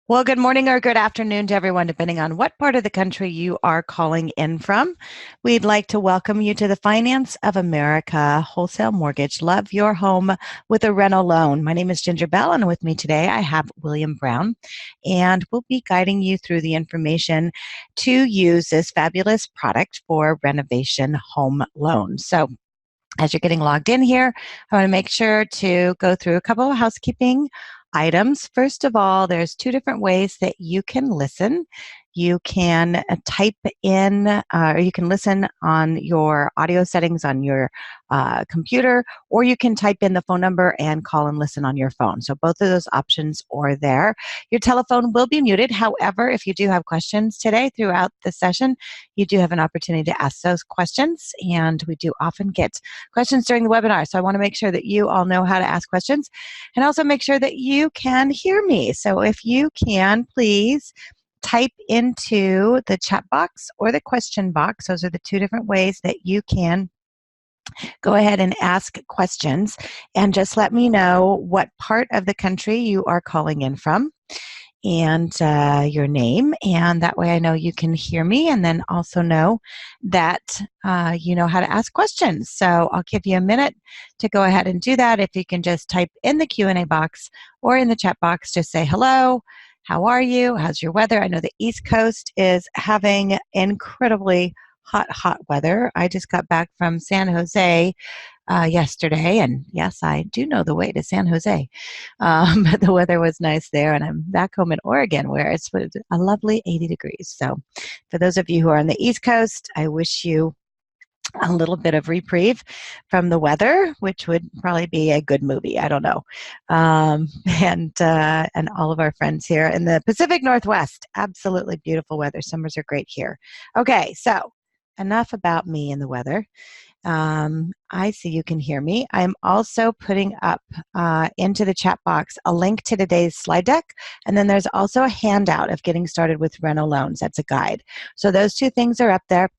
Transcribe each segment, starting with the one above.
Well, good morning or good afternoon to everyone, depending on what part of the country you are calling in from. We'd like to welcome you to the Finance of America Wholesale Mortgage. Love your home with a Reno loan. My name is Ginger Bell, and with me today I have William Brown, and we'll be guiding you through the information to use this fabulous product for renovation home loans. So, as you're getting logged in here, I want to make sure to go through a couple of housekeeping items. First of all, there's two different ways that you can listen. You can type in, or you can listen on your audio settings on your computer, or you can type in the phone number and call and listen on your phone. So both of those options are there. Your telephone will be muted. However, if you do have questions today throughout the session, you do have an opportunity to ask those questions, and we do often get questions during the webinar. So I want to make sure that you all know how to ask questions and also make sure that you can hear me. So if you can, please type into the chat box or the question box. Those are the two different ways that you can go ahead and ask questions, and just let me know what part of the country you are calling in from and your name, and that way I know you can hear me, and then also know that you know how to ask questions. So I'll give you a minute to go ahead and do that. If you can just type in the Q&A box or in the chat box, just say hello, how are you, how's your weather? I know the East Coast is having incredibly hot weather. I just got back from San Jose yesterday, and yes, I do know the way to San Jose, but the weather was nice there, and I'm back home in Oregon where it's a lovely 80 degrees. So for those of you who are on the East Coast, I wish you a little bit of reprieve from the weather, which would probably be a good movie. I don't know. And all of our friends here in the Pacific Northwest, absolutely beautiful weather. Summers are great here. Okay, so enough about me and the weather. I see you can hear me. I'm also putting up into the chat box a link to today's slide deck, and then there's also a handout of getting started with Reno loans. That's a guide. So those two things are up there.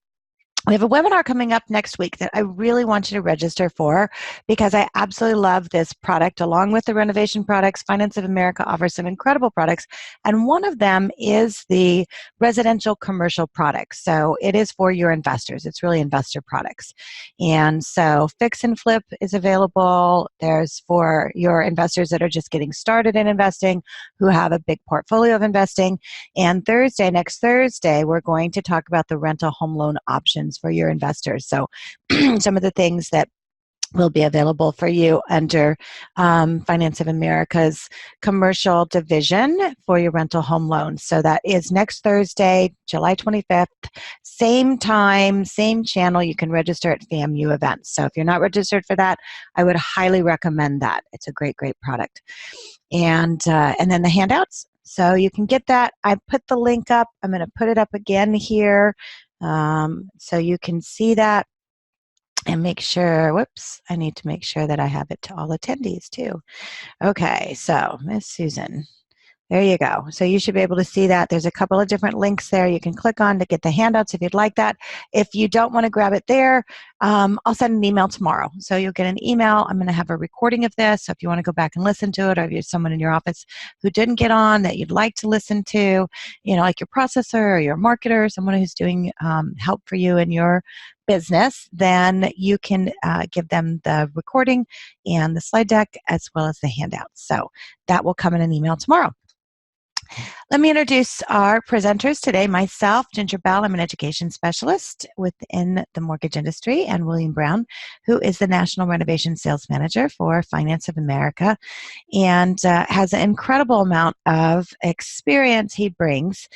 We have a webinar coming up next week that I really want you to register for, because I absolutely love this product. Along with the renovation products, Finance of America offers some incredible products, and one of them is the residential commercial products. So it is for your investors. It's really investor products. And so fix and flip is available. There's for your investors that are just getting started in investing, who have a big portfolio of investing. And next Thursday, we're going to talk about the rental home loan options for your investors. So some of the things that will be available for you under Finance of America's commercial division for your rental home loans. So that is next Thursday, July 25th, same time, same channel. You can register at FAMU events. So if you're not registered for that, I would highly recommend that. It's a great, great product. And then the handouts. So you can get that. I put the link up. I'm going to put it up again here so you can see that. And make sure, whoops, I need to make sure that I have it to all attendees too. Okay, so Miss Susan, there you go. So you should be able to see that. There's a couple of different links there you can click on to get the handouts if you'd like that. If you don't want to grab it there, I'll send an email tomorrow. So you'll get an email. I'm going to have a recording of this. So if you want to go back and listen to it, or if you have someone in your office who didn't get on that you'd like to listen to, you know, like your processor or your marketer, someone who's doing help for you in your business, then you can give them the recording and the slide deck as well as the handouts. So that will come in an email tomorrow. Let me introduce our presenters today. Myself, Ginger Bell, I'm an education specialist within the mortgage industry, and William Brown, who is the National Renovation Sales Manager for Finance of America, and has an incredible amount of experience he brings.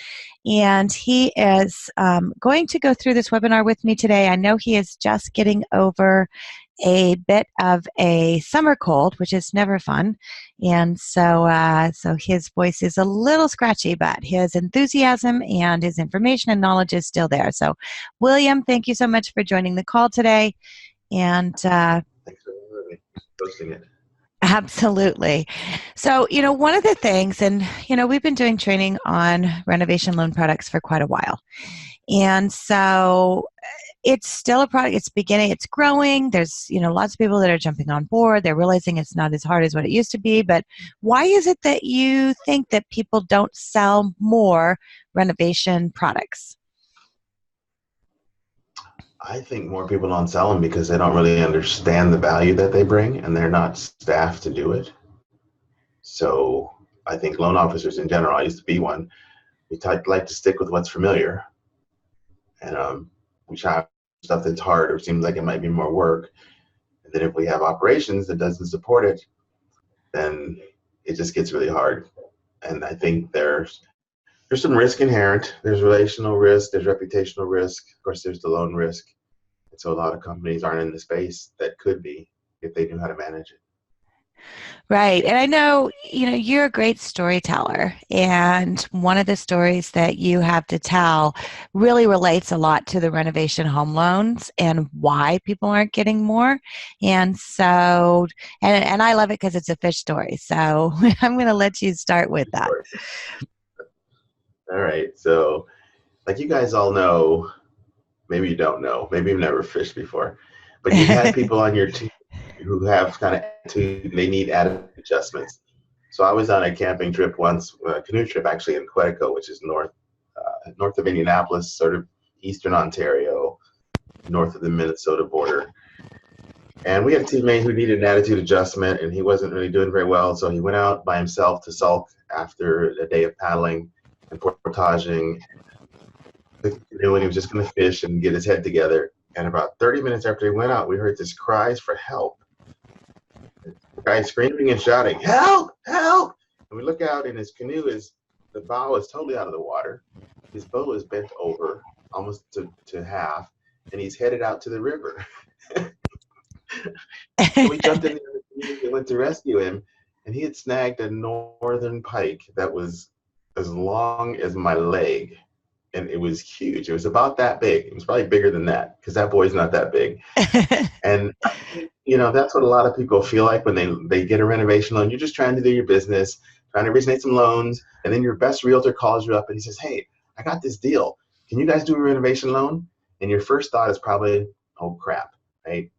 And he is going to go through this webinar with me today. I know he is just getting over a bit of a summer cold, which is never fun. And so his voice is a little scratchy, but his enthusiasm and his information and knowledge is still there. So William, thank you so much for joining the call today. And thanks for hosting it. Absolutely. So, you know, one of the things, and, you know, we've been doing training on renovation loan products for quite a while. And so it's still a product. It's beginning. It's growing. There's, lots of people that are jumping on board. They're realizing it's not as hard as what it used to be. But why is it that you think that people don't sell more renovation products? I think more people don't sell them because they don't really understand the value that they bring, and they're not staffed to do it. So I think loan officers in general, I used to be one, we like to stick with what's familiar, and we try stuff that's hard or seems like it might be more work. And then if we have operations that doesn't support it, then it just gets really hard. And I think there's some risk inherent. There's relational risk, there's reputational risk, of course there's the loan risk. And so a lot of companies aren't in the space that could be if they knew how to manage it. Right. And I know, you're a great storyteller. And one of the stories that you have to tell really relates a lot to the renovation home loans and why people aren't getting more. And so, and I love it because it's a fish story. So I'm going to let you start with that. All right. So, like you guys all know, maybe you don't know, maybe you've never fished before, but you've had people on your team who have kind of attitude, they need attitude adjustments. So I was on a camping trip once, a canoe trip actually in Quetico, which is north of Indianapolis, sort of eastern Ontario, north of the Minnesota border. And we had a teammate who needed an attitude adjustment, and he wasn't really doing very well. So he went out by himself to sulk after a day of paddling and portaging the canoe, and he was just going to fish and get his head together. And about 30 minutes after he went out, we heard this cries for help. The guy screaming and shouting, "Help! Help!" And we look out, and his canoe the bow is totally out of the water. His bow is bent over almost to half, and he's headed out to the river. So we jumped in there and went to rescue him, and he had snagged a northern pike that was as long as my leg. And it was huge. It was about that big. It was probably bigger than that because that boy's not that big. And, that's what a lot of people feel like when they get a renovation loan. You're just trying to do your business, trying to originate some loans. And then your best realtor calls you up and he says, "Hey, I got this deal. Can you guys do a renovation loan?" And your first thought is probably, "Oh, crap." Right?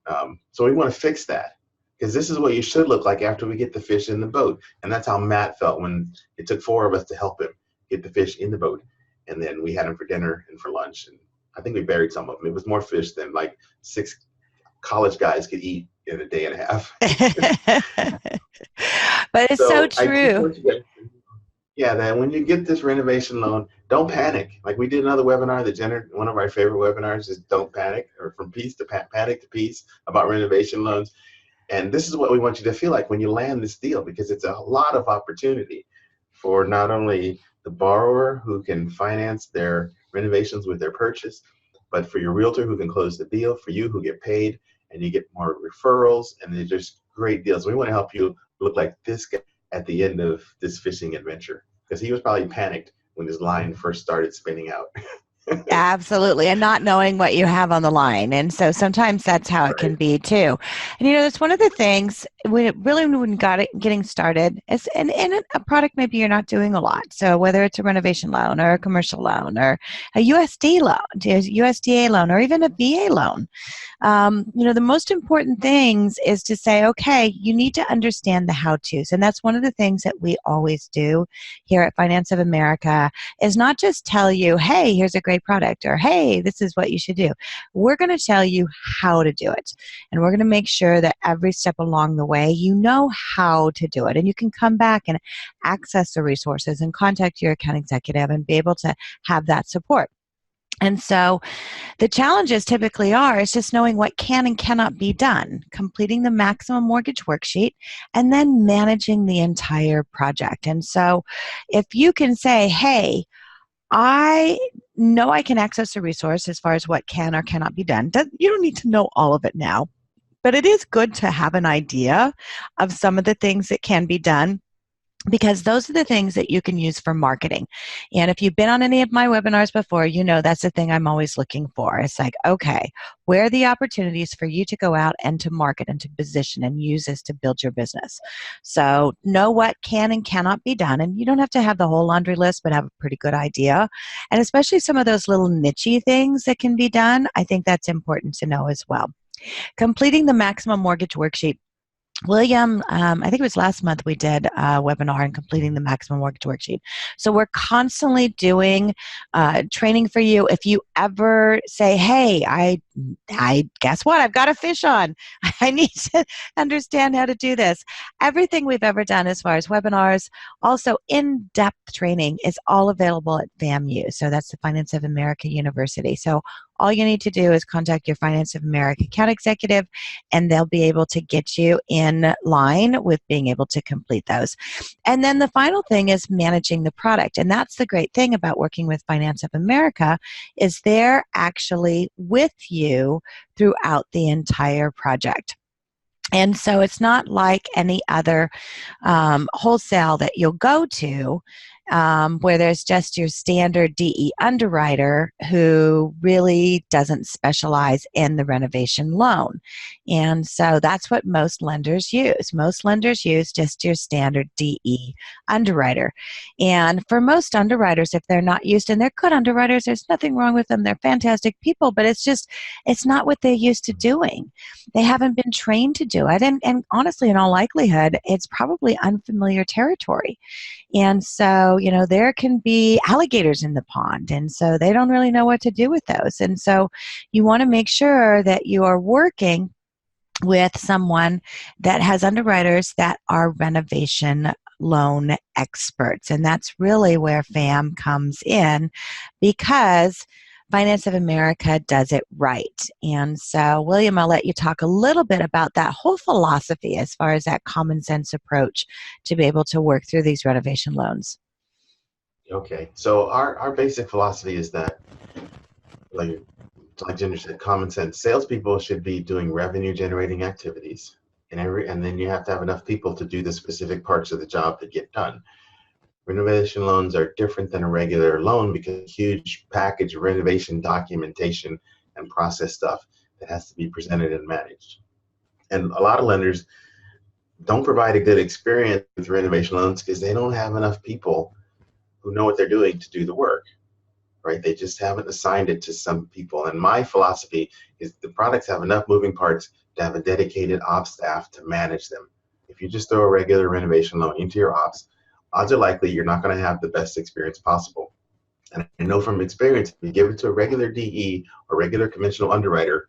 So we want to fix that because this is what you should look like after we get the fish in the boat. And that's how Matt felt when it took 4 of us to help him get the fish in the boat. And then we had them for dinner and for lunch. And I think we buried some of them. It was more fish than like 6 college guys could eat in a day and a half. But it's so true. That when you get this renovation loan, don't panic. Like we did another webinar that Jenner, one of our favorite webinars is Don't Panic, or From Peace to Panic to Peace, about renovation loans. And this is what we want you to feel like when you land this deal, because it's a lot of opportunity for not only the borrower who can finance their renovations with their purchase, but for your realtor who can close the deal, for you who get paid, and you get more referrals, and they're just great deals. We want to help you look like this guy at the end of this fishing adventure, because he was probably panicked when his line first started spinning out. Absolutely. And not knowing what you have on the line. And so sometimes that's how it can be too. And that's one of the things when getting started is, and a product maybe you're not doing a lot. So whether it's a renovation loan or a commercial loan or a USDA loan, or even a VA loan, the most important things is to say, okay, you need to understand the how-tos. And that's one of the things that we always do here at Finance of America, is not just tell you, hey, here's a great product, or hey, this is what you should do. We're going to tell you how to do it. And we're going to make sure that every step along the way, you know how to do it. And you can come back and access the resources and contact your account executive and be able to have that support. And so the challenges typically is just knowing what can and cannot be done, completing the maximum mortgage worksheet, and then managing the entire project. And so if you can say, hey, I know I can access a resource as far as what can or cannot be done. You don't need to know all of it now, but it is good to have an idea of some of the things that can be done. because those are the things that you can use for marketing. And if you've been on any of my webinars before, you know that's the thing I'm always looking for. It's like, okay, where are the opportunities for you to go out and to market and to position and use this to build your business? So know what can and cannot be done. And you don't have to have the whole laundry list, but have a pretty good idea. And especially some of those little nichey things that can be done, I think that's important to know as well. Completing the maximum mortgage worksheet. William, I think it was last month we did a webinar on completing the maximum mortgage worksheet. So we're constantly doing training for you. If you ever say, hey, I guess what? I've got a fish on. I need to understand how to do this. Everything we've ever done as far as webinars, also in-depth training is all available at FAMU. So that's the Finance of America University. So all you need to do is contact your Finance of America account executive, and they'll be able to get you in line with being able to complete those. And then the final thing is managing the product. And that's the great thing about working with Finance of America is they're actually with you throughout the entire project. And so it's not like any other wholesale that you'll go to where there's just your standard DE underwriter who really doesn't specialize in the renovation loan. And so that's what most lenders use. Most lenders use just your standard DE underwriter. And for most underwriters, if they're not used, and they're good underwriters, there's nothing wrong with them. They're fantastic people, but it's not what they're used to doing. They haven't been trained to do it. And honestly, in all likelihood, it's probably unfamiliar territory. And so, there can be alligators in the pond. And so they don't really know what to do with those. And so you want to make sure that you are working with someone that has underwriters that are renovation loan experts. And that's really where FAM comes in, because Finance of America does it right. And so, William, I'll let you talk a little bit about that whole philosophy as far as that common sense approach to be able to work through these renovation loans. Okay, so our basic philosophy is that, like Ginger said, common sense. Salespeople should be doing revenue generating activities, and then you have to have enough people to do the specific parts of the job that get done. Renovation loans are different than a regular loan because huge package of renovation documentation and process stuff that has to be presented and managed. And a lot of lenders don't provide a good experience with renovation loans because they don't have enough people who know what they're doing to do the work, right? They just haven't assigned it to some people. And my philosophy is the products have enough moving parts to have a dedicated ops staff to manage them. If you just throw a regular renovation loan into your ops, odds are likely you're not going to have the best experience possible. And I know from experience, if you give it to a regular DE or regular conventional underwriter,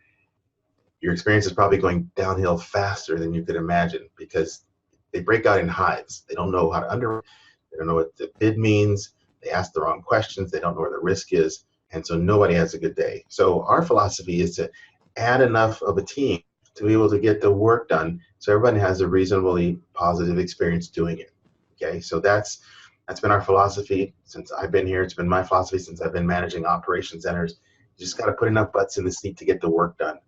your experience is probably going downhill faster than you could imagine because they break out in hives. They don't know how to underwrite. They don't know what the bid means. They ask the wrong questions. They don't know where the risk is. And so nobody has a good day. So our philosophy is to add enough of a team to be able to get the work done so everybody has a reasonably positive experience doing it. Okay, so that's been our philosophy since I've been here. It's been my philosophy since I've been managing operation centers. You just got to put enough butts in the seat to get the work done,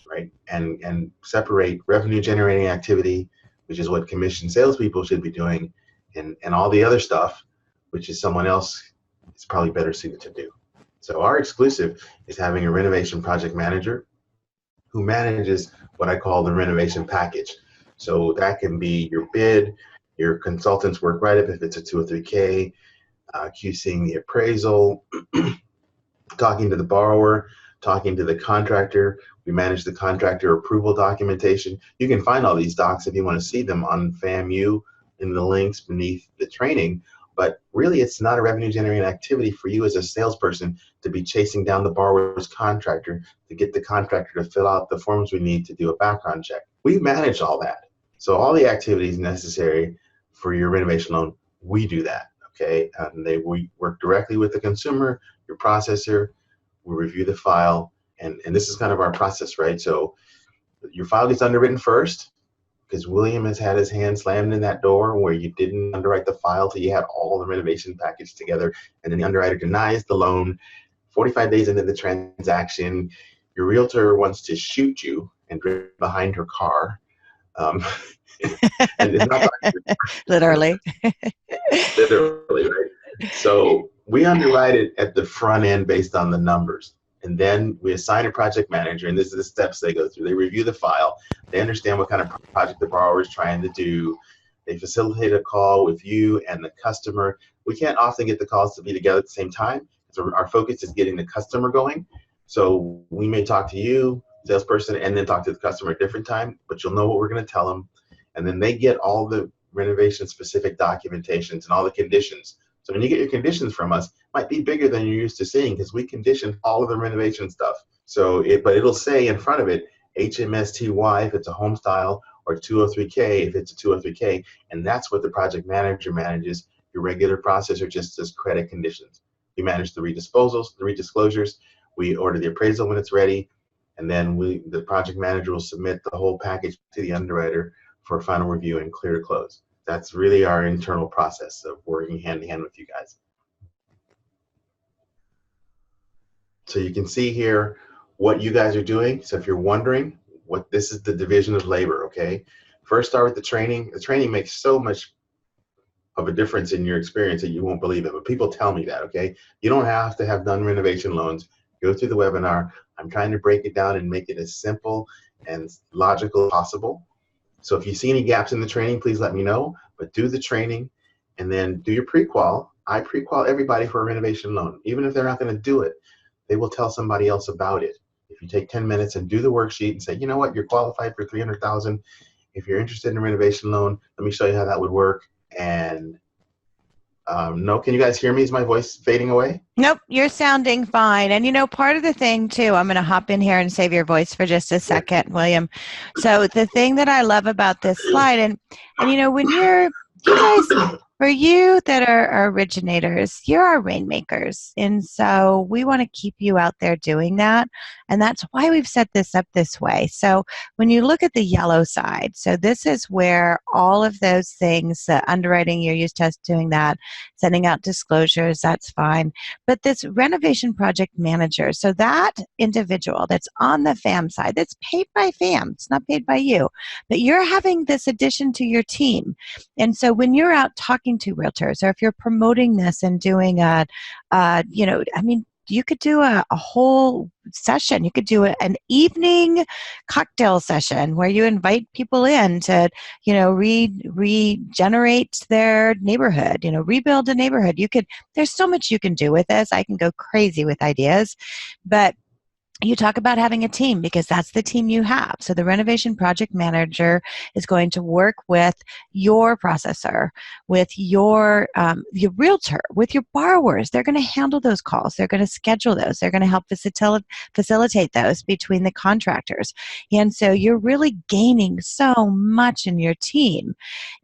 right? And separate revenue generating activity, which is what commission salespeople should be doing, and all the other stuff, which is someone else is probably better suited to do. So our exclusive is having a renovation project manager who manages what I call the renovation package. So that can be your bid, your consultant's work write-up if it's a 203K, QCing the appraisal, talking to the borrower, talking to the contractor. We manage the contractor approval documentation. You can find all these docs if you want to see them on FAMU in the links beneath the training. But really, it's not a revenue generating activity for you as a salesperson to be chasing down the borrower's contractor to get the contractor to fill out the forms we need to do a background check. We manage all that. So all the activities necessary for your renovation loan, we do that. Okay, and we work directly with the consumer, your processor. We review the file, and this is kind of our process, right? So your file gets underwritten first, because William has had his hand slammed in that door where you didn't underwrite the file till you had all the renovation package together, and then the underwriter denies the loan. 45 days into the transaction, your realtor wants to shoot you and drive behind her car Um, and it's not Literally. literally, right? So we underwrite it at the front end based on the numbers. And then we assign a project manager, and this is the steps they go through. They review the file. They understand what kind of project the borrower is trying to do. They facilitate a call with you and the customer. We can't often get the calls to be together at the same time. So our focus is getting the customer going. So we may talk to you, salesperson, and then talk to the customer at a different time, but you'll know what we're going to tell them. And then they get all the renovation specific documentations and all the conditions. So when you get your conditions from us, it might be bigger than you're used to seeing because we condition all of the renovation stuff. So but it'll say in front of it, HMSTY if it's a home style, or 203K if it's a 203K, and that's what the project manager manages. Your regular processor just does credit conditions. We manage the redisposals, the redisclosures. We order the appraisal when it's ready, and then the project manager will submit the whole package to the underwriter for final review and clear to close. That's really our internal process of working hand in hand with you guys. So you can see here what you guys are doing. So if you're wondering, this is the division of labor, okay? First start with the training. The training makes so much of a difference in your experience that you won't believe it, but people tell me that, okay? You don't have to have done renovation loans. Go through the webinar. I'm trying to break it down and make it as simple and logical as possible. So if you see any gaps in the training, please let me know, but do the training and then do your pre-qual. I pre-qual everybody for a renovation loan. Even if they're not going to do it, they will tell somebody else about it. If you take 10 minutes and do the worksheet and say, you know what, you're qualified for $300,000. If you're interested in a renovation loan, let me show you how that would work. And no, can you guys hear me? Is my voice fading away? Nope, you're sounding fine. And part of the thing too, I'm going to hop in here and save your voice for just a second, William. So the thing that I love about this slide, and when you guys, for you that are originators, you're our rainmakers. And so we want to keep you out there doing that. And that's why we've set this up this way. So when you look at the yellow side, so this is where all of those things, the underwriting, you're used to us doing that, sending out disclosures, that's fine. But this renovation project manager, so that individual that's on the FAM side, that's paid by FAM, it's not paid by you, but you're having this addition to your team. And so when you're out talking to realtors, or if you're promoting this and doing you could do a whole session. You could do an evening cocktail session where you invite people in to, regenerate their neighborhood, rebuild a neighborhood. There's so much you can do with this. I can go crazy with ideas, but you talk about having a team because that's the team you have. So the renovation project manager is going to work with your processor, with your realtor, with your borrowers. They're going to handle those calls. They're going to schedule those. They're going to help facilitate those between the contractors. And so you're really gaining so much in your team.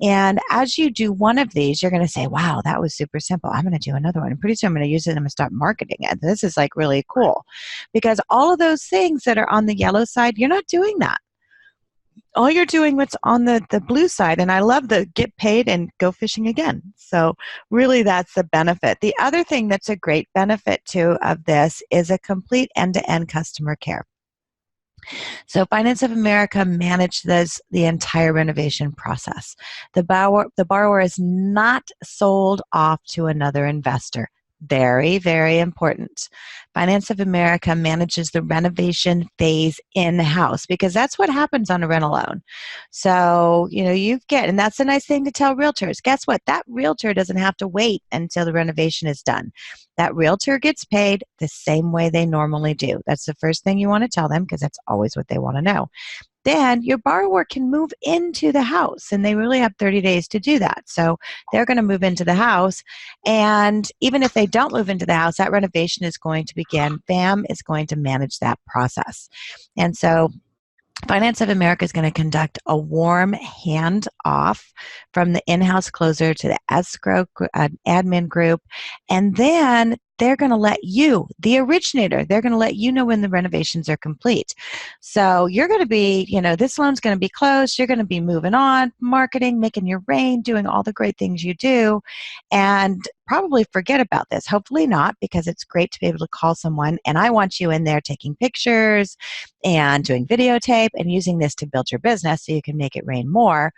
And as you do one of these, you're going to say, wow, that was super simple. I'm going to do another one. And pretty soon I'm going to use it and I'm going to start marketing it. This is like really cool because all of those things that are on the yellow side, you're not doing that. All you're doing what's on the blue side. And I love the get paid and go fishing again. So really that's the benefit. The other thing that's a great benefit too of this is a complete end-to-end customer care. So Finance of America manages the entire renovation process. The borrower is not sold off to another investor. Very, very important. Finance of America manages the renovation phase in-house because that's what happens on a rental loan. So, and that's a nice thing to tell realtors. Guess what? That realtor doesn't have to wait until the renovation is done. That realtor gets paid the same way they normally do. That's the first thing you want to tell them because that's always what they want to know. Then your borrower can move into the house, and they really have 30 days to do that. So they're going to move into the house, and even if they don't move into the house, that renovation is going to begin. FAM is going to manage that process. And so Finance of America is going to conduct a warm handoff from the in-house closer to the escrow admin group, and then they're going to let you, the originator, they're going to let you know when the renovations are complete. So you're going to be, this loan's going to be closed. You're going to be moving on, marketing, making your rain, doing all the great things you do, and probably forget about this. Hopefully not, because it's great to be able to call someone. And I want you in there taking pictures and doing videotape and using this to build your business so you can make it rain more.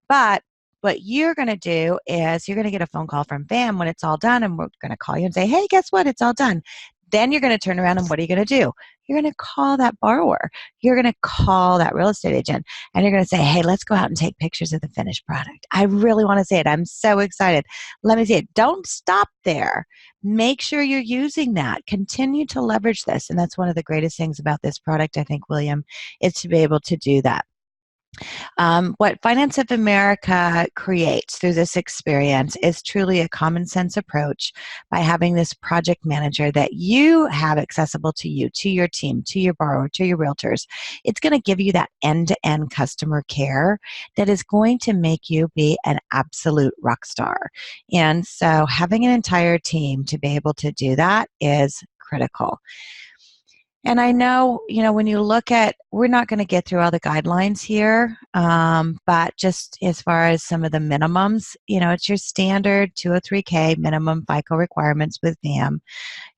But what you're going to do is you're going to get a phone call from VAM when it's all done, and we're going to call you and say, hey, guess what? It's all done. Then you're going to turn around and what are you going to do? You're going to call that borrower. You're going to call that real estate agent, and you're going to say, hey, let's go out and take pictures of the finished product. I really want to see it. I'm so excited. Let me see it. Don't stop there. Make sure you're using that. Continue to leverage this. And that's one of the greatest things about this product, I think, William, is to be able to do that. What Finance of America creates through this experience is truly a common sense approach by having this project manager that you have accessible to you, to your team, to your borrower, to your realtors. It's going to give you that end-to-end customer care that is going to make you be an absolute rock star. And so having an entire team to be able to do that is critical. And I know, when you look at, we're not going to get through all the guidelines here, but just as far as some of the minimums, it's your standard 203K minimum FICO requirements with VAM,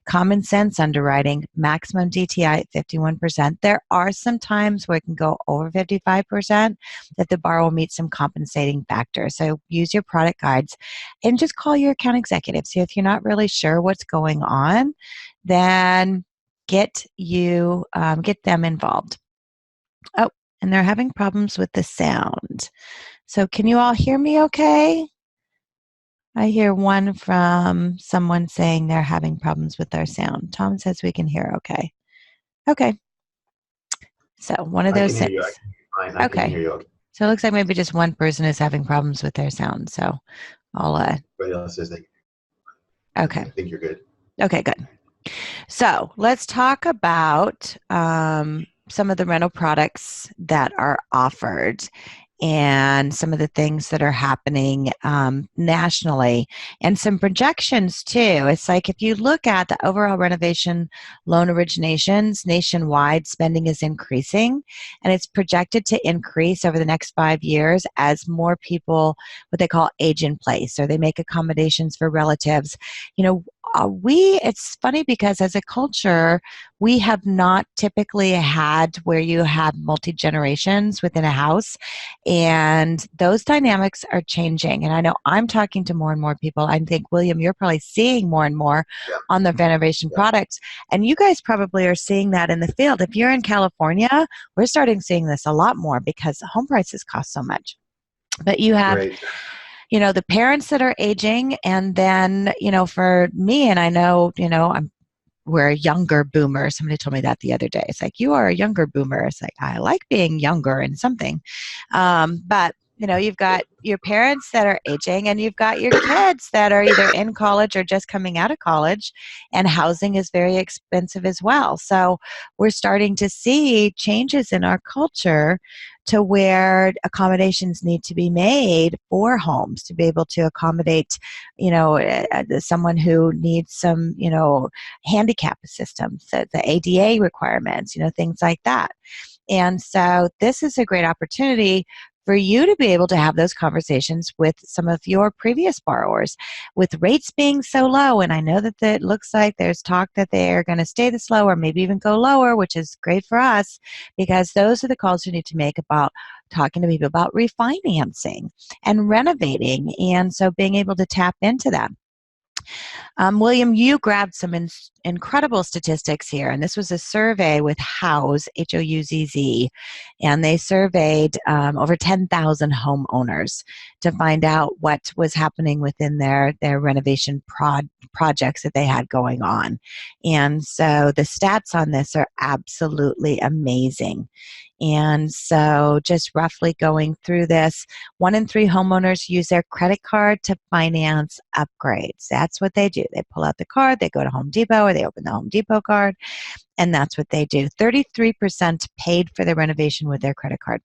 common sense underwriting, maximum DTI at 51%. There are some times where it can go over 55% that the borrower will meet some compensating factors. So use your product guides and just call your account executive. So if you're not really sure what's going on, then get them involved. Oh, and they're having problems with the sound. So can you all hear me okay? I hear one from someone saying they're having problems with their sound. Tom says we can hear okay. Okay. So one of those things. I can hear you okay. So it looks like maybe just one person is having problems with their sound. So I'll everybody else says okay. I think you're good. Okay, good. So let's talk about some of the rental products that are offered and some of the things that are happening nationally and some projections too. It's like if you look at the overall renovation loan originations nationwide, spending is increasing, and it's projected to increase over the next 5 years as more people, what they call age in place, or they make accommodations for relatives. It's funny because as a culture, we have not typically had where you have multi-generations within a house, and those dynamics are changing. And I know I'm talking to more and more people. I think, William, you're probably seeing more and more on the renovation products, and you guys probably are seeing that in the field. If you're in California, we're starting seeing this a lot more because home prices cost so much. But you have the parents that are aging, and then, for me, and I know, we're a younger boomer. Somebody told me that the other day. It's like, you are a younger boomer. It's like, I like being younger in something. But, you've got your parents that are aging, and you've got your kids that are either in college or just coming out of college, and housing is very expensive as well. So we're starting to see changes in our culture to where accommodations need to be made for homes to be able to accommodate, someone who needs some, handicap systems, the ADA requirements, things like that. And so this is a great opportunity for you to be able to have those conversations with some of your previous borrowers. With rates being so low, and I know that it looks like there's talk that they're going to stay this low or maybe even go lower, which is great for us, because those are the calls you need to make about talking to people about refinancing and renovating, and so being able to tap into that. William, you grabbed some incredible statistics here, and this was a survey with Houzz, Houzz, and they surveyed over 10,000 homeowners to find out what was happening within their renovation projects that they had going on. And so the stats on this are absolutely amazing. And so just roughly going through this, 1 in 3 homeowners use their credit card to finance upgrades. That's what they do. They pull out the card, they go to Home Depot, or they open the Home Depot card, and that's what they do. 33% paid for the renovation with their credit card.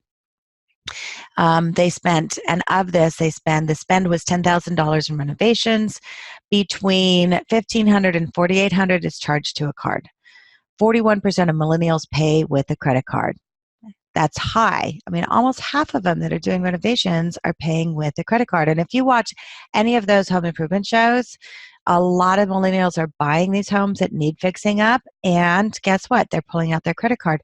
They spent, and of this, the spend was $10,000 in renovations. Between $1,500 and $4,800 is charged to a card. 41% of millennials pay with a credit card. That's high. I mean, almost half of them that are doing renovations are paying with a credit card. And if you watch any of those home improvement shows, a lot of millennials are buying these homes that need fixing up. And guess what? They're pulling out their credit card.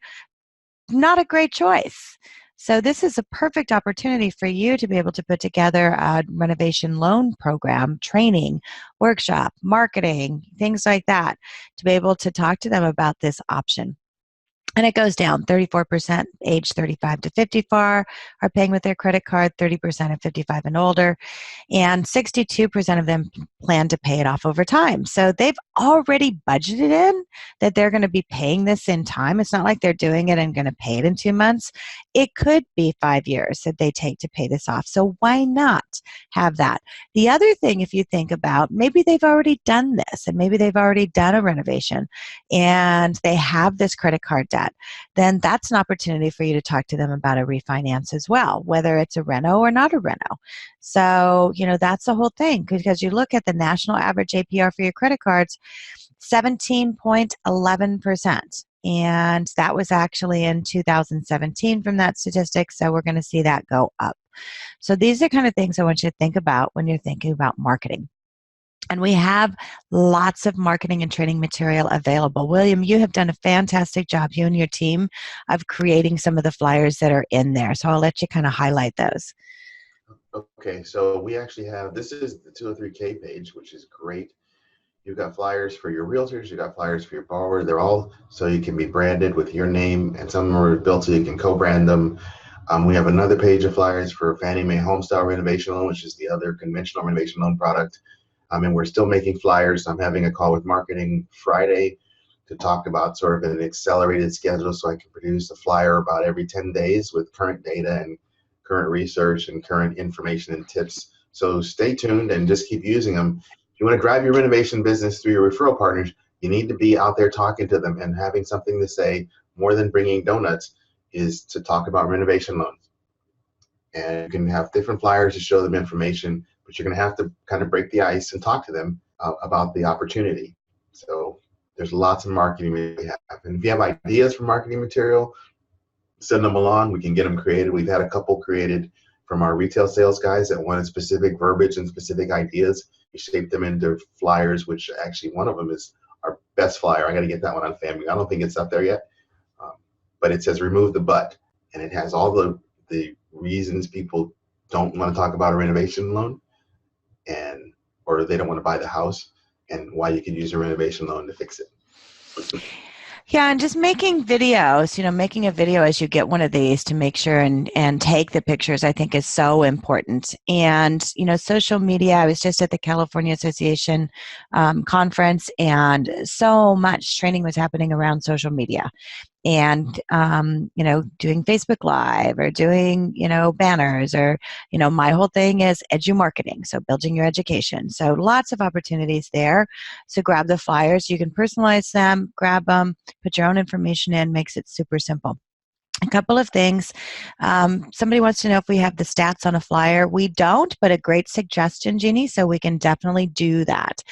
Not a great choice. So this is a perfect opportunity for you to be able to put together a renovation loan program, training, workshop, marketing, things like that, to be able to talk to them about this option. And it goes down. 34% age 35 to 54 are paying with their credit card, 30% at 55 and older, and 62% of them plan to pay it off over time. So they've already budgeted in that they're going to be paying this in time. It's not like they're doing it and going to pay it in 2 months. It could be 5 years that they take to pay this off. So why not have that? The other thing, if you think about, maybe they've already done this and maybe they've already done a renovation and they have this credit card debt, then that's an opportunity for you to talk to them about a refinance as well, whether it's a reno or not a reno. So, that's the whole thing, because you look at the national average APR for your credit cards, 17.11%. And that was actually in 2017 from that statistic. So we're going to see that go up. So these are kind of things I want you to think about when you're thinking about marketing. And we have lots of marketing and training material available. William, you have done a fantastic job, you and your team, of creating some of the flyers that are in there. So I'll let you kind of highlight those. Okay, so we actually have, this is the 203K page, which is great. You've got flyers for your realtors, you've got flyers for your borrower. They're all so you can be branded with your name, and some are built so you can co-brand them. We have another page of flyers for Fannie Mae Homestyle Renovation Loan, which is the other conventional renovation loan product. And we're still making flyers. I'm having a call with marketing Friday to talk about sort of an accelerated schedule so I can produce a flyer about every 10 days with current data and current research and current information and tips. So stay tuned and just keep using them. If you want to drive your renovation business through your referral partners, you need to be out there talking to them and having something to say more than bringing donuts is to talk about renovation loans. And you can have different flyers to show them information, but you're going to have to kind of break the ice and talk to them about the opportunity. So there's lots of marketing we have. And if you have ideas for marketing material, send them along. We can get them created. We've had a couple created from our retail sales guys that wanted specific verbiage and specific ideas. We shaped them into flyers, which actually one of them is our best flyer. I got to get that one on Family. I don't think it's up there yet. But it says remove the but. And it has all the reasons people don't want to talk about a renovation loan or they don't want to buy the house, and why you can use a renovation loan to fix it. Yeah, and just making videos, making a video as you get one of these to make sure and take the pictures, I think is so important. And, social media, I was just at the California Association conference, and so much training was happening around social media. And, doing Facebook Live or doing, banners or, my whole thing is edu marketing. So building your education. So lots of opportunities there. So grab the flyers. You can personalize them, grab them, put your own information in, makes it super simple. A couple of things. Somebody wants to know if we have the stats on a flyer. We don't, but a great suggestion, Jeannie, so we can definitely do that.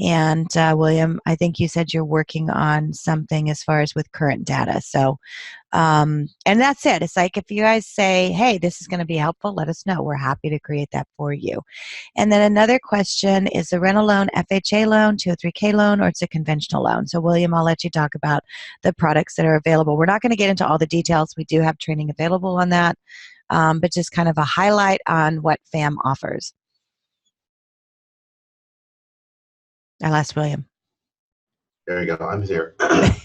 And William, I think you said you're working on something as far as with current data. So, and that's it. It's like if you guys say, hey, this is going to be helpful, let us know. We're happy to create that for you. And then another question is the rental loan, FHA loan, 203K loan, or it's a conventional loan. So William, I'll let you talk about the products that are available. We're not going to get into all the details. We do have training available on that, but just kind of a highlight on what FAM offers. I lost William. There you go. I'm here.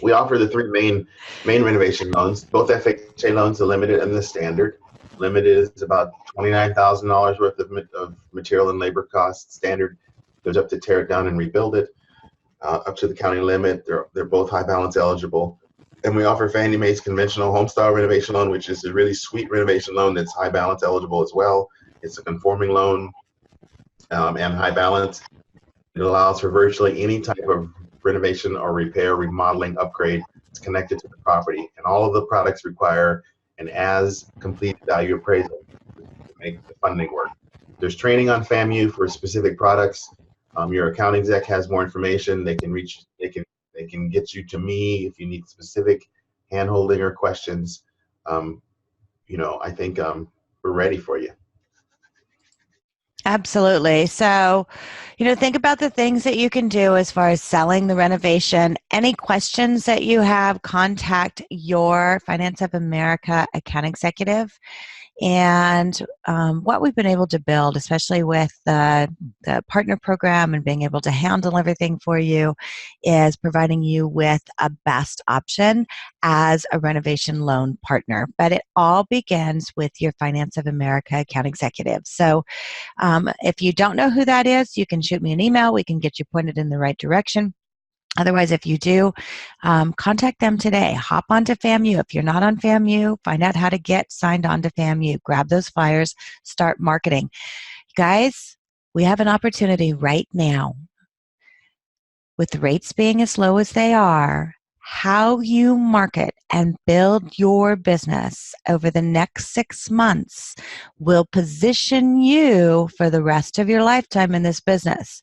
We offer the three main renovation loans, both FHA loans, the limited and the standard. Limited is about $29,000 worth of material and labor costs. Standard goes up to tear it down and rebuild it, up to the county limit. They're both high balance eligible. And we offer Fannie Mae's conventional homestyle renovation loan, which is a really sweet renovation loan that's high balance eligible as well. It's a conforming loan and high balance. It allows for virtually any type of renovation or repair, remodeling, upgrade. It's connected to the property. And all of the products require and as completed value appraisal to make the funding work. There's training on FAMU for specific products. Your account exec has more information. They can get you to me if you need specific hand-holding or questions. I think we're ready for you. Absolutely. So, think about the things that you can do as far as selling the renovation. Any questions that you have, contact your Finance of America account executive. And what we've been able to build, especially with the partner program and being able to handle everything for you, is providing you with a best option as a renovation loan partner. But it all begins with your Finance of America account executive. So if you don't know who that is, you can shoot me an email. We can get you pointed in the right direction. Otherwise, if you do, contact them today. Hop onto FAMU. If you're not on FAMU, find out how to get signed on to FAMU. Grab those flyers, start marketing. Guys, we have an opportunity right now. With the rates being as low as they are, how you market and build your business over the next 6 months will position you for the rest of your lifetime in this business.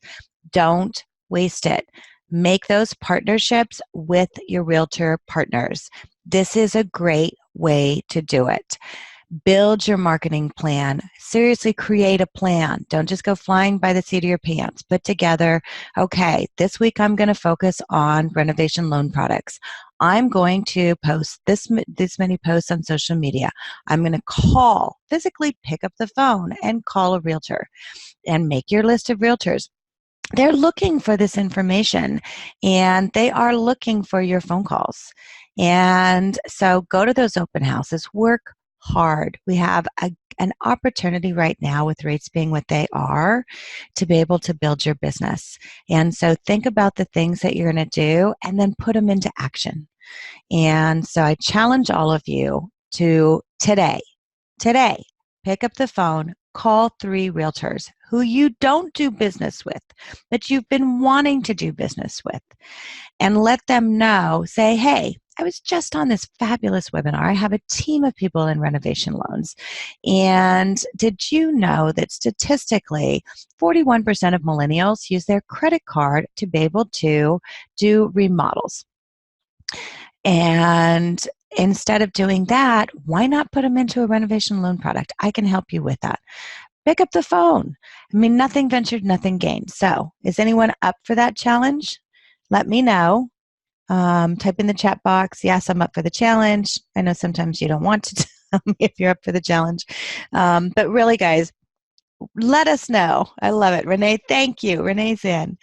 Don't waste it. Make those partnerships with your realtor partners. This is a great way to do it. Build your marketing plan. Seriously, create a plan. Don't just go flying by the seat of your pants. Put together, okay, this week I'm going to focus on renovation loan products. I'm going to post this many posts on social media. I'm going to physically pick up the phone and call a realtor and make your list of realtors. They're looking for this information, and they are looking for your phone calls. And so go to those open houses, work hard. We have an opportunity right now with rates being what they are to be able to build your business. And so think about the things that you're going to do and then put them into action. And so I challenge all of you to today, pick up the phone, call 3 realtors who you don't do business with, but you've been wanting to do business with, and let them know, say, hey, I was just on this fabulous webinar. I have a team of people in renovation loans. And did you know that statistically, 41% of millennials use their credit card to be able to do remodels? And instead of doing that, why not put them into a renovation loan product? I can help you with that. Pick up the phone. I mean, nothing ventured, nothing gained. So is anyone up for that challenge? Let me know. Type in the chat box, yes, I'm up for the challenge. I know sometimes you don't want to tell me if you're up for the challenge. But really, guys, let us know. I love it. Renee, thank you. Renee's in.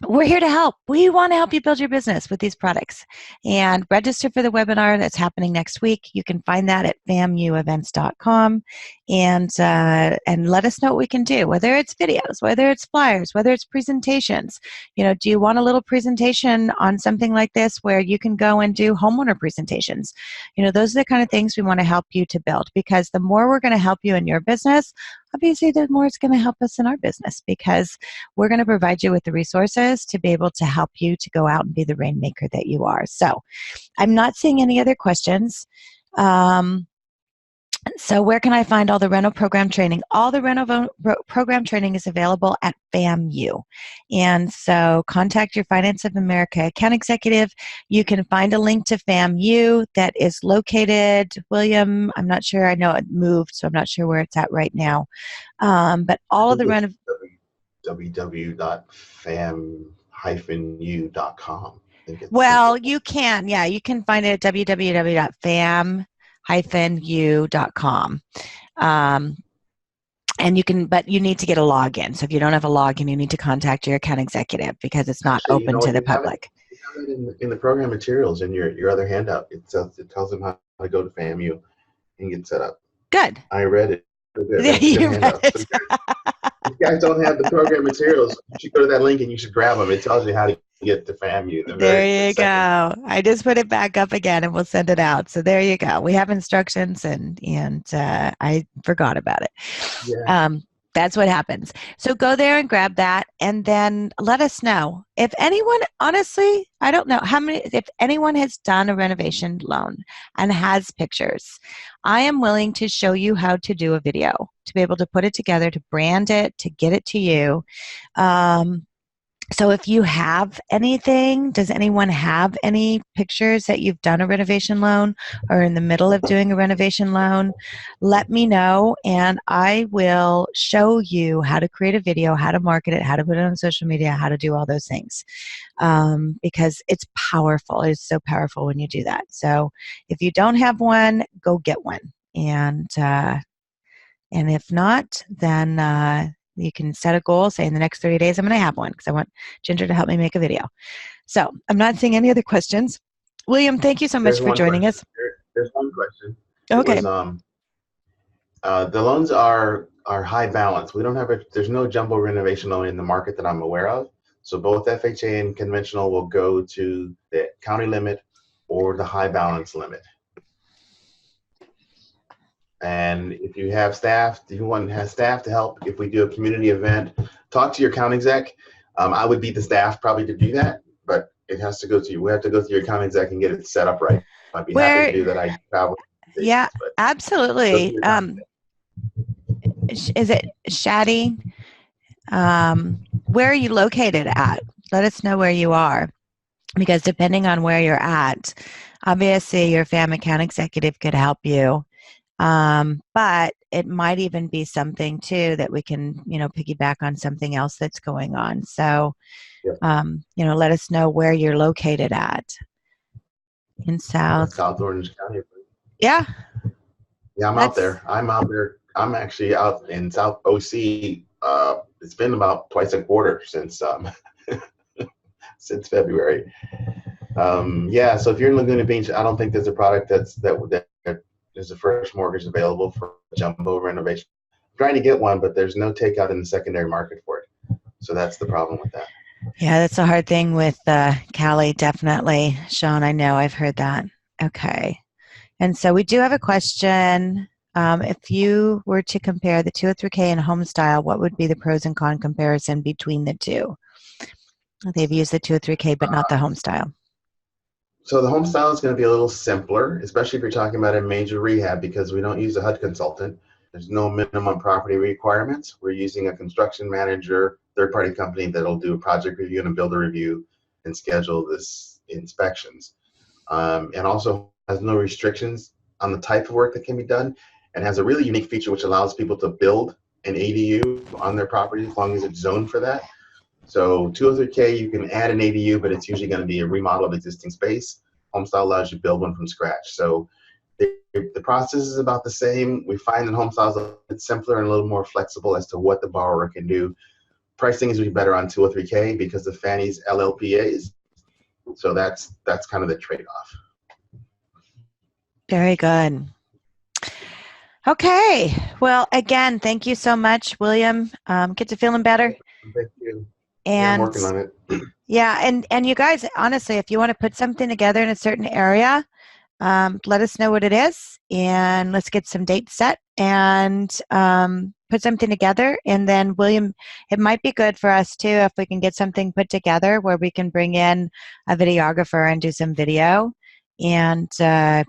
We're here to help. We want to help you build your business with these products. And register for the webinar that's happening next week. You can find that at famuevents.com, and let us know what we can do, whether it's videos, whether it's flyers, whether it's presentations. Do you want a little presentation on something like this where you can go and do homeowner presentations? Those are the kind of things we want to help you to build, because the more we're going to help you in your business, obviously the more it's going to help us in our business, because we're going to provide you with the resources to be able to help you to go out and be the rainmaker that you are. So I'm not seeing any other questions. So where can I find all the Reno program training? All the Reno program training is available at FAMU. And so contact your Finance of America account executive. You can find a link to FAMU that is located, William, I'm not sure, I know it moved, so I'm not sure where it's at right now. But all of the Reno... www.fam-u.com. Well, you can find it at www.fam-u.com. And but you need to get a login. So if you don't have a login, you need to contact your account executive, because it's not open to the public. You have it in the program materials in your other handout. It tells them how to go to FAMU and get set up. Good. I read it. You read it. So if you guys don't have the program materials, you should go to that link and you should grab them. It tells you how to get to FAMU. There you go. I just put it back up again and we'll send it out. So there you go. We have instructions, and I forgot about it. Yeah. That's what happens. So go there and grab that, and then let us know. If anyone, honestly, I don't know if anyone has done a renovation loan and has pictures, I am willing to show you how to do a video, to be able to put it together, to brand it, to get it to you. So if you have anything, does anyone have any pictures that you've done a renovation loan or in the middle of doing a renovation loan? Let me know, and I will show you how to create a video, how to market it, how to put it on social media, how to do all those things, because it's powerful. It's so powerful when you do that. So if you don't have one, go get one. And if not, then you can set a goal, say in the next 30 days I'm going to have one, because I want Ginger to help me make a video. So I'm not seeing any other questions. William, thank you so much for joining us. There's one question. Okay. It was, the loans are high balance. We don't have there's no jumbo renovation loan in the market that I'm aware of. So both FHA and conventional will go to the county limit or the high balance limit. And if you have staff, if you want to have staff to help, if we do a community event, talk to your account exec. I would be the staff probably to do that, but it has to go to you. We have to go through your account exec and get it set up right. I'd be happy to do that. I travel. Yeah, absolutely. Is it Shaddy? Where are you located at? Let us know where you are, because depending on where you're at, obviously your FAM account executive could help you. But it might even be something too that we can, piggyback on something else that's going on. So, let us know where you're located at in South Orange County. Yeah. Yeah, I'm out there. I'm actually out in South OC. It's been about twice a quarter since since February. So if you're in Laguna Beach, I don't think there's a product that there's a first mortgage available for jumbo renovation. I'm trying to get one, but there's no takeout in the secondary market for it. So that's the problem with that. Yeah, that's a hard thing with Cali, definitely. Sean, I know, I've heard that. Okay. And so we do have a question. If you were to compare the 203K and home style, what would be the pros and cons comparison between the two? They've used the 203K, but not the home style. So the home style is going to be a little simpler, especially if you're talking about a major rehab, because we don't use a HUD consultant. There's no minimum property requirements. We're using a construction manager, third-party company that'll do a project review and a builder review and schedule this inspections. And also has no restrictions on the type of work that can be done, and has a really unique feature which allows people to build an ADU on their property as long as it's zoned for that. So 203K, you can add an ADU, but it's usually going to be a remodel of existing space. Homestyle allows you to build one from scratch. So the process is about the same. We find that homestyle is a bit simpler and a little more flexible as to what the borrower can do. Pricing is usually better on 203K because of Fannie's LLPAs. So that's kind of the trade-off. Very good. Okay. Well, again, thank you so much, William. Get to feeling better. Thank you. And I'm working on it. Yeah, and you guys, honestly, if you want to put something together in a certain area, let us know what it is, and let's get some dates set and put something together. And then, William, it might be good for us too if we can get something put together where we can bring in a videographer and do some video and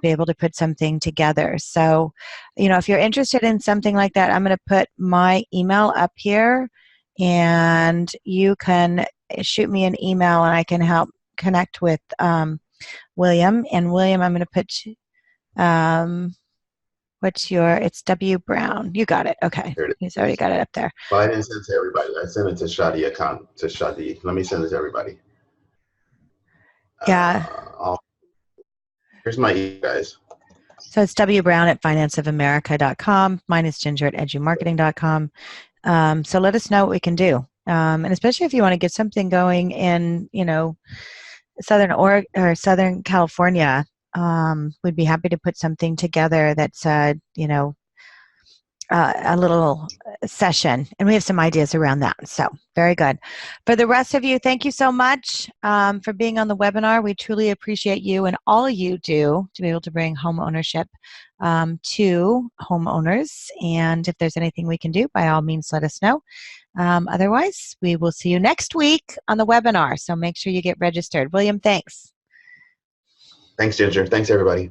be able to put something together. So, if you're interested in something like that, I'm going to put my email up here, and you can shoot me an email and I can help connect with William. And William, I'm going to put, it's W Brown. You got it. Okay. He's already got it up there. Well, I didn't send it to everybody. I sent it to Shadi account, to Shadi. Let me send it to everybody. Yeah. Here's my email, guys. So it's wbrown@financeofamerica.com. Mine is ginger@edumarketing.com. So let us know what we can do. And especially if you want to get something going in, Southern California, we'd be happy to put something together that's, a little session, and we have some ideas around that. So very good. For the rest of you, thank you so much for being on the webinar. We truly appreciate you and all you do to be able to bring home ownership to homeowners. And if there's anything we can do, by all means, let us know. Otherwise, we will see you next week on the webinar. So make sure you get registered. William, thanks. Thanks, Ginger. Thanks, everybody.